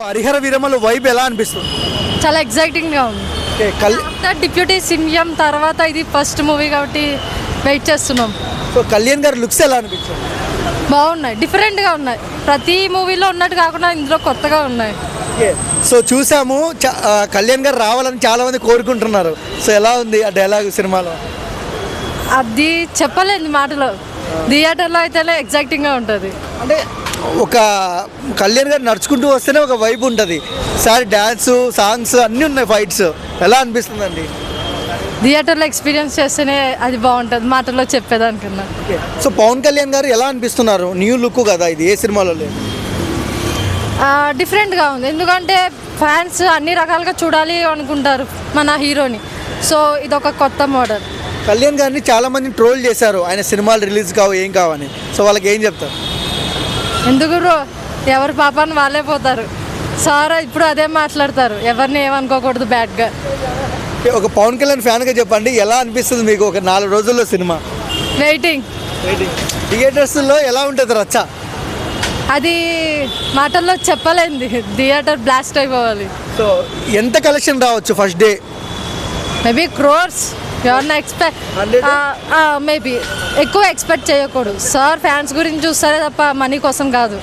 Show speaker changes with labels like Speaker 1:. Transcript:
Speaker 1: Harihara Veeramallu vibe ఎలా అనిపిస్తుంది?
Speaker 2: చాలా ఎగ్జైటింగ్గా ఉంది. ఆఫ్టర్ డిప్యూటీ సీఎం తర్వాత ఇది ఫస్ట్ మూవీ కాబట్టి వెయిట్ చేస్తున్నాం.
Speaker 1: సో కళ్యాణ్ గారి లుక్స్ ఎలా అనిపించింది?
Speaker 2: బాగున్నాయి, డిఫరెంట్గా ఉన్నాయి. ప్రతి మూవీలో ఉన్నట్టు కాకుండా ఇందులో కొత్తగా ఉన్నాయి.
Speaker 1: సో చూసాము కళ్యాణ్ గారు రావాలని చాలా మంది కోరుకుంటున్నారు. సో ఎలా ఉంది ఆ డైలాగ్ సినిమాలో?
Speaker 2: అది చెప్పలేదు మాటలో. థియేటర్లో అయితేనే ఎగ్జైటింగ్గా ఉంటుంది.
Speaker 1: అంటే ఒక కళ్యాణ్ గారు నడుచుకుంటూ వస్తేనే ఒక వైబ్ ఉంటుంది. సార్ డ్యాన్స్ సాంగ్స్ అన్నీ ఉన్నాయి, ఫైట్స్ ఎలా అనిపిస్తుందండి?
Speaker 2: థియేటర్లో ఎక్స్పీరియన్స్ చేస్తేనే అది బాగుంటుంది, మాటల్లో చెప్పేదానికన్నా.
Speaker 1: సో పవన్ కళ్యాణ్ గారు ఎలా అనిపిస్తున్నారు? న్యూ లుక్ కదా ఇది, ఏ సినిమాలో లేదు?
Speaker 2: డిఫరెంట్గా ఉంది, ఎందుకంటే ఫ్యాన్స్ అన్ని రకాలుగా చూడాలి అనుకుంటారు మన హీరోని. సో ఇదొక కొత్త మోడల్.
Speaker 1: కళ్యాణ్ గారిని చాలా మంది ట్రోల్ చేశారు, ఆయన సినిమాలు రిలీజ్ కావు ఏం కావని. సో వాళ్ళకి ఏం చెప్తారు?
Speaker 2: ఎందుకు ఎవరి పాపాన్ని వాళ్ళే పోతారు. సార్ ఇప్పుడు అదే మాట్లాడతారు, ఎవరిని ఏమనుకోకూడదు బ్యాడ్గా.
Speaker 1: ఒక పవన్ కళ్యాణ్ ఫ్యాన్గా చెప్పండి, ఎలా అనిపిస్తుంది మీకు ఒక 4 రోజుల్లో సినిమా?
Speaker 2: వెయిటింగ్.
Speaker 1: థియేటర్స్లో ఎలా ఉంటుంది రచ్చ?
Speaker 2: అది మాటల్లో చెప్పలేంది, థియేటర్ బ్లాస్ట్ అయిపోవాలి.
Speaker 1: సో ఎంత కలెక్షన్ రావచ్చు ఫస్ట్ డే?
Speaker 2: మేబీ క్రోర్స్. ఎవరన్నా ఎక్స్పెక్ట్ మేబీ ఎక్కువ ఎక్స్పెక్ట్ చేయకూడదు. సార్ ఫ్యాన్స్ గురించి చూస్తారే తప్ప మనీ కోసం కాదు.